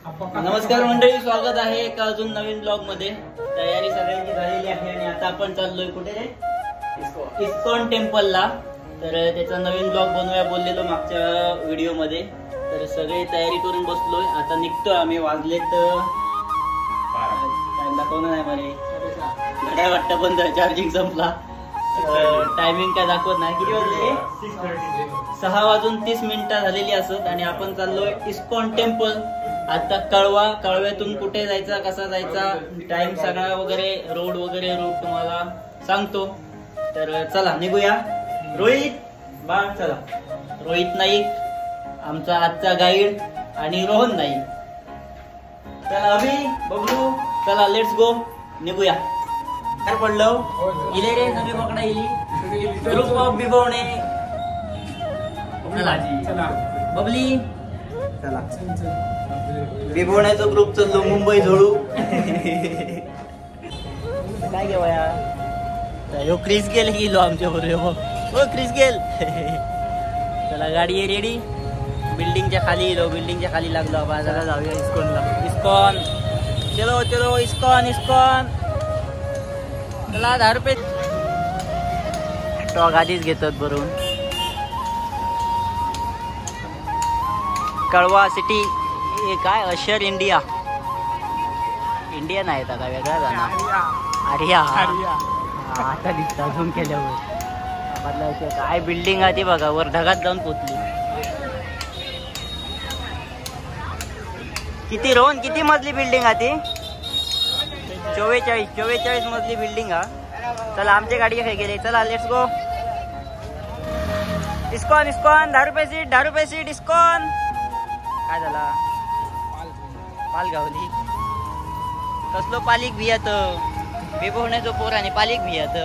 नमस्कार मंडळी, स्वागत आहे एका अजून नवीन ब्लॉग मध्ये। तयारी सगळ्यांची झालेली आहे आणि आता आपण चाललोय कुठे रे? इस्कॉन टेम्पलला। तर त्याचा नवीन ब्लॉग बनवूया बोललेलो मागच्या व्हिडिओ मध्ये। तर सगळे तयारी करून बसलोय, आता निघतोय आम्ही। वाजलेत टाइम दाखवणार नाही मरे, घड्याळ वाटतं बंद, चार्जिंग संपला। टायमिंग काय दाखवत नाही। किती वाजले? 6:30 झालेली असत आणि आपण चाललोय इस्कॉन टेम्पल। आता कळव्यातून कुठे जायचा, कसा जायचा, टाइम सगळा वगैरे, रोड वगैरे रूट तुम्हाला सांगतो। तर चला निघूया। रोहित बा, चला। रोहित नाईक आमचा आजचा गाईड आणि रोहन नाईक। चला अभि, बबलू, चला लेट्स गो, निघूया। काय पडलं? इले रे सगळे पकडा इली। ग्रुप ऑफ बिबवणे, बबली, चला बिबवण्याचा ग्रुप चाललो मुंबई झोडू। काय घेऊया? यो क्रिस गेल गेलो आमच्या बरोबर। हो क्रिस गेल। चला गाडी आहे रेडी। बिल्डिंगच्या खाली येलो, बिल्डिंगच्या खाली लागलो। बाजारात जाऊया इस्कॉनला। इस्कॉन, चलो चलो इस्कॉन इस्कॉन। चला 10 रुपये स्टॉक आधीच घेतात भरून। कळवा सिटी हे काय? अशर इंडिया, इंडिया नाही का वेगळा जाणार? आर्या आता दिसता झूम केल्यावर। काय बिल्डिंग आहे ती बघा, वर ढगात जाऊन पोचली। किती रोहन, किती मजली बिल्डिंग आहे ती? 44 मजली बिल्डिंग हा। चला आमची गाडी खाई गेली, चला लेट्स गो। इस्कॉन इस्कॉन, 10 रुपये सीट, 10 रुपये सीट इस्कॉन। काय झाला? पाल गावली। कसलो पालिक भियात बेबवण्याचो पोर आणि पालिक भियात,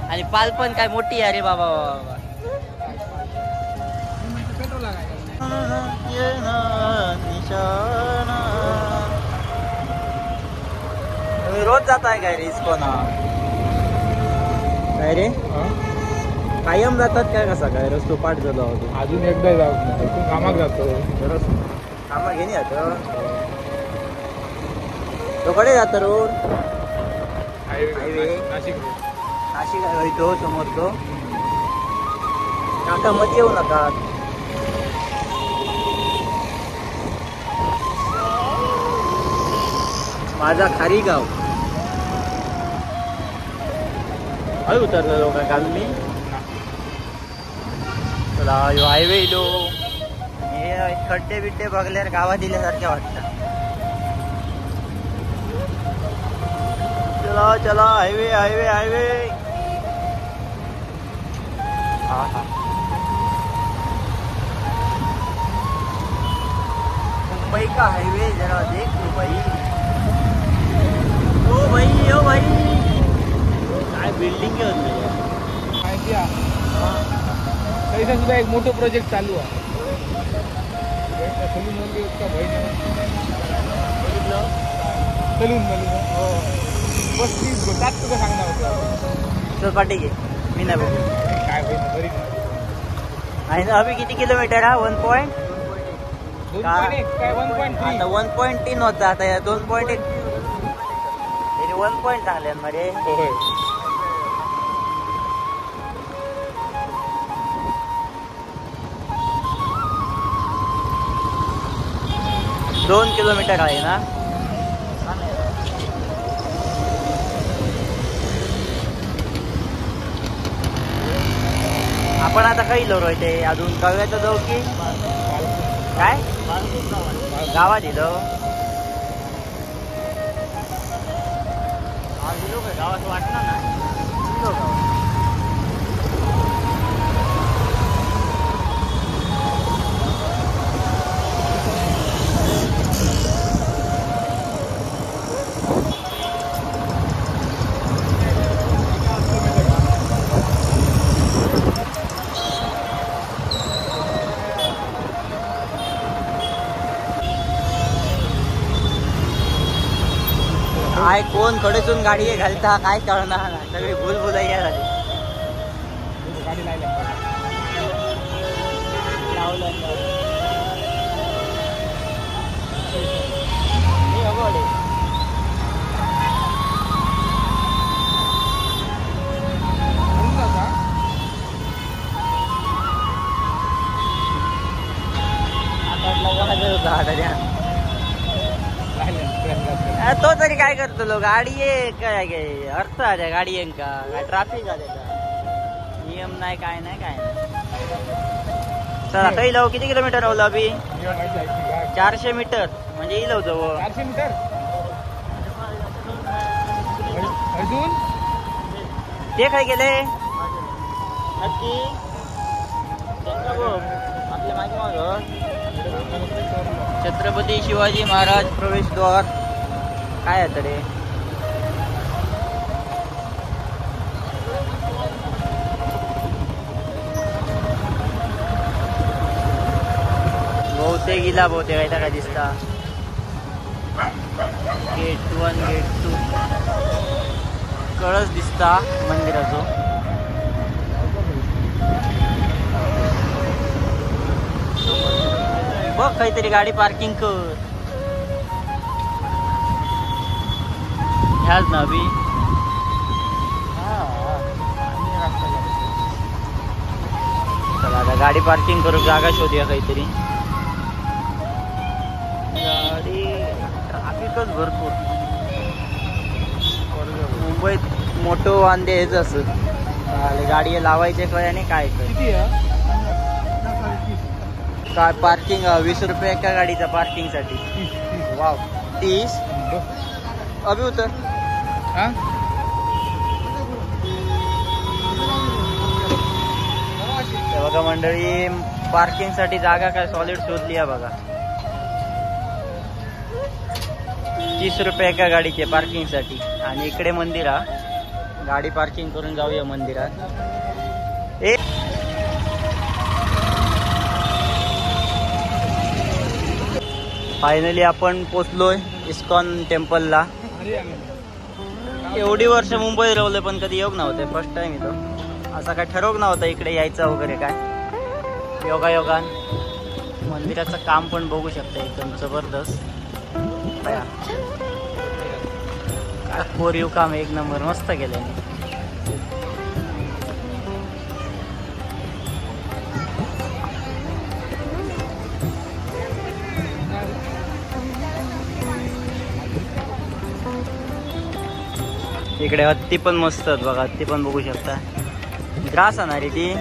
आणि पाल पण काय मोठी आहे रे बाबा। रोज जाताय काय रे इस्कॉन? काय रे कायम जातात काय? कसा काय रस्तो पाठ झाला? अजून एकदा जाऊ, कामाक जातो। कामा घेणे आता तो कडे जात रोड हायवे नाशिक आहे तो समोर। तो काका मध्ये येऊ नका। माझा खारी गाव हळू उतरलो का काल मी? चला यो हायवे इलो। हे खड्डे बिड्डे बघल्यावर गावात दिल्यासारखे वाटतं। चला चला हायवे हायवे हायवे। हा मुंबई का हाईवे जरा देख लो भाई। ओ भाई, ओ भाई, काय बिल्डिंग होते माहिती आहे। तरी सुद्धा एक मोठं प्रोजेक्ट चालू आहे। सलून मध्ये उसका भाई सलून मध्ये 35 त्यात तुझं सांगणार होतं। चल पाठी घे, मी नाही बघू काय भाई बरीच आहे ना। अभि किती किलोमीटर हा? 1 पॉइंट 2.1 काय 1.3? आता 1.3 होता, आता 2.1 तरी 1 पॉइंट चांगले मध्ये। होय 2 किलोमीटर आहे ना। आपण आता काही लोर ते अजून कळव्याचं जाऊ की काय? गावात येलो गावात वाटणार ना। काय कोण कडेतून गाडी घालता काय कळणार? सगळी भूलभुलैया झाली। गाडी लावलं आता त्या तो तरी काय करतो लो गाडी आहे काय काय अर्थ आहे गाडी आहे का काय ट्रॅफिक आहे का नियम नाही काय नाही काय नाही. चला काही लावू किती किलोमीटर राहू अभि 400 मीटर म्हणजे येईल जवळ 400 मीटर अजून ते काय केले नक्की आपल्या मागे माग छत्रपती शिवाजी महाराज प्रवेशद्वार काय आहे तरी बहुतेक इला बहुतेक आहे काय दिसता गेट 1 गेट 2 कळस दिसता मंदिराचो. बघ काहीतरी गाडी पार्किंग कर ह्याच ना अभि चला आता गाडी पार्किंग करू जागा शोधूया काहीतरी. गाडी ट्रॅफिकच भरपूर मुंबईत मोठो वांदे हेच असत गाडी लावायचे कळ्याने काय काय पार्किंग 20 रुपये एका गाडीचा पार्किंग साठी. वाव 30 अभि उतर बघा मंडळी पार्किंग साठी जागा काय सॉलिड शोधली आहे बघा. 30 रुपये एका गाडीचे पार्किंग साठी आणि इकडे मंदिर गाडी पार्किंग करून जाऊया मंदिरात. फायनली आपण पोचलोय इस्कॉन टेम्पलला. एवढी वर्ष मुंबईत राहिलोय पण कधी योग नव्हते फर्स्ट टाइम इथं. असा काय ठरवक नव्हता इकडे यायचं वगैरे काय योगायोगान. मंदिराचं काम पण बघू शकता एकदम जबरदस्त कोरीव काम एक नंबर मस्त केलंय. इकडे हत्ती पण मस्त आहेत बघा हत्ती पण बघू शकता. ग्रास आहे रे ती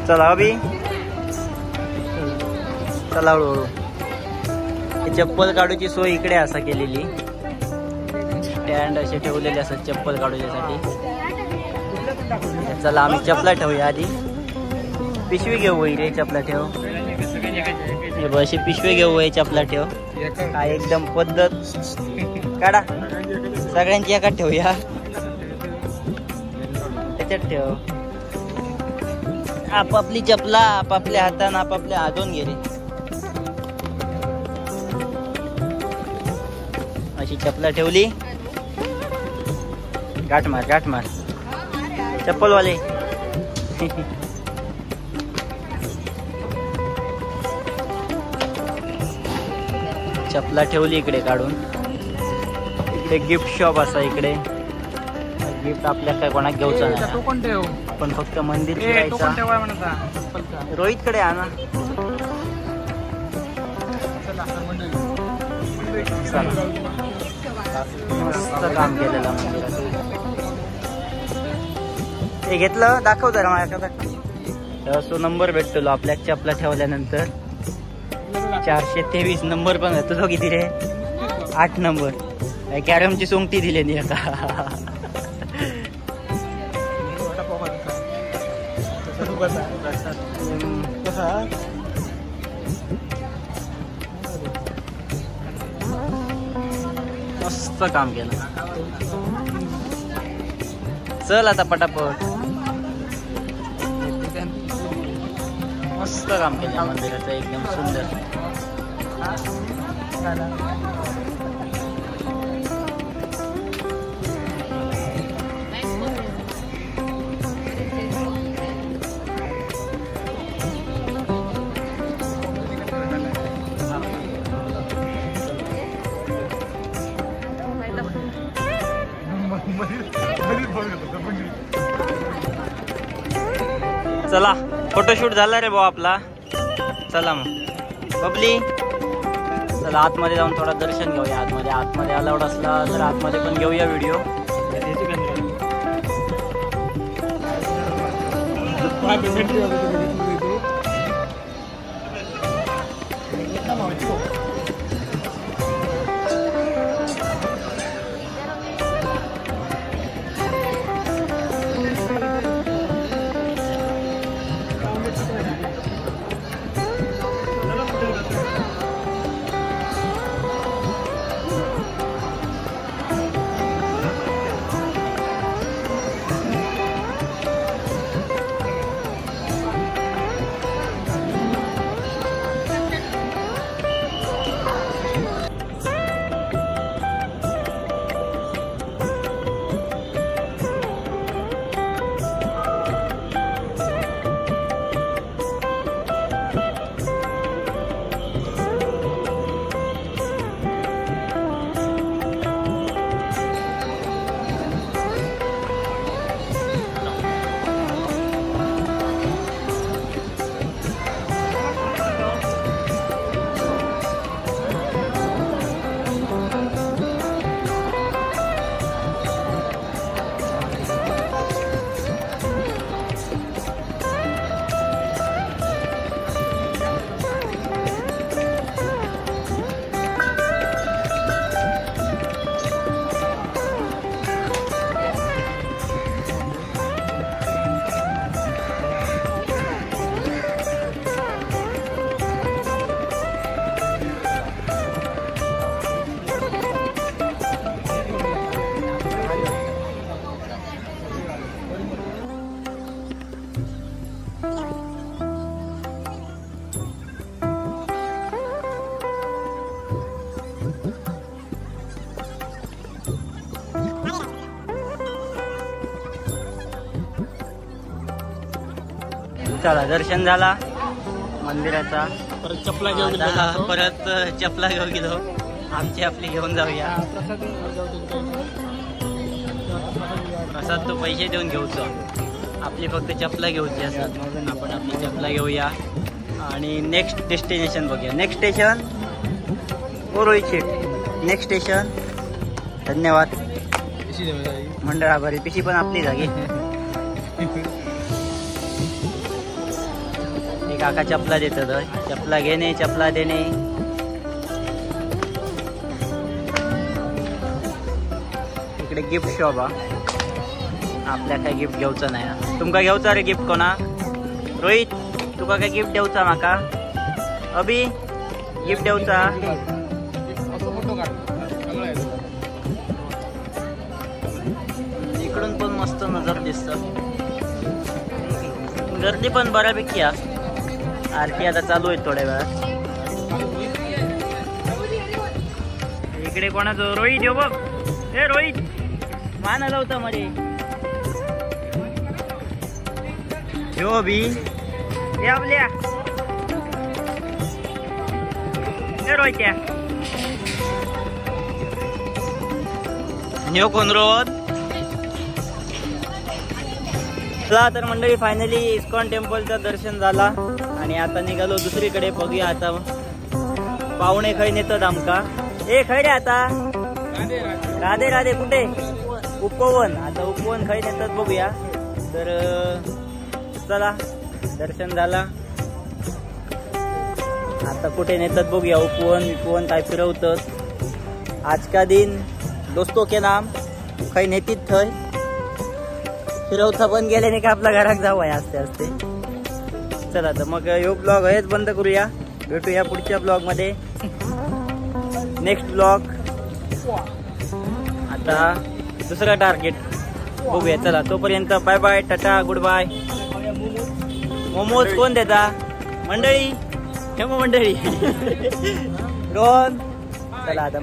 चला अभि चला हळूहळू. चप्पल काढूची सोय इकडे असा केलेली स्टँड असे ठेवलेले असतात चप्पल काढूच्यासाठी. चला आम्ही चपला ठेवूया आधी. पिशवी घेऊ रे चपला ठेव अशी पिशवी घेऊ चपला ठेव काय एकदम पद्धत काढा सगळ्यांची एकात ठेवूया त्याच्यात ठेव. आपापली चपला आपापल्या हातानं आपापल्या हातून गेले अशी चपला ठेवली. गाठ मार चप्पलवाले. चपला ठेवली इकडे काढून. इकडे गिफ्ट शॉप असा इकडे गिफ्ट आपल्या काय कोणाक घेऊचा नाही पण फक्त मंदिर रोहित कडे आणा. मस्त काम केलेलं मंदिराचं. हे घेतलं दाखव जरा माझ्याकडे. असो नंबर भेटतो आपल्या चपला ठेवल्यानंतर 423 नंबर पण आहे. तुझं किती रे 8 नंबर. कॅरमची सोंगटी दिली नाही आता. मस्त काम केलं. चल आता पटापट. मस्त काम केलं मंदिराचं एकदम सुंदर. चला फोटोशूट झाला रे भाऊ आपला. चला मग बबली, चला आतमध्ये जाऊन थोडा दर्शन घेऊया. आतमध्ये अलाउड असला तर आतमध्ये पण घेऊया व्हिडिओ. चला दर्शन झाला मंदिराचा. परत चपला घेऊन परत चपला घेऊन गेलो. आमची आपली घेऊन जाऊया. प्रसाद तो पैसे देऊन घेऊचो, आपली फक्त चपला घेऊची असतात. म्हणून आपण आपली चपला घेऊया आणि नेक्स्ट डेस्टिनेशन बघूया. Next station Rohit Shet. Next station. धन्यवाद मंडळ आभारी. पिशी पण आपली जागी. काका चपला देतात. चपला घेणे चपला देणे. इकडे गिफ्ट शॉप. आपल्या काय गिफ्ट घेऊचं नाही. तुमका घेऊचा रे गिफ्ट कोणा? रोहित तुका काय गिफ्ट देऊचा माका? अभि गिफ्ट देऊचा. इकडून पण मस्त नजर दिसत. गर्दी पण बऱ्यापैकी आहे. आरती आता चालू आहे थोड्या वेळात. इकडे कोणाचं? रोहित येऊ बघ. हे रोहित मान आला होता मध्ये. हो बी हे आपल्या हे रोहित या कोण रोज. तर मंडळी फायनली इस्कॉन टेम्पलचं दर्शन झाला आणि आता निघालो दुसरीकडे. बघूया आता पाहुणे खै नेतात आमका. ए खै रे आता राधे राधे. कुठे? उपवन. आता उपवन खै नेतात बघूया. तर चला दर्शन झाला. आता कुठे नेतात बघूया. उपवन काय फिरवतात. आज का दिन दोस्तों के नाम खै नेतीत थय फिरवता पण गेले नाही का आपल्या घरात जाऊ आहे आस्ते आस्ते. चला तर मग यो ब्लॉग हेच बंद करूया. भेटूया पुढच्या ब्लॉग मध्ये. नेक्स्ट ब्लॉग आता दुसरा टार्गेट बघूया. चला तोपर्यंत bye bye tata good bye. Momos कोण देता मंडळी? हे मंडळी रोहन. चला आता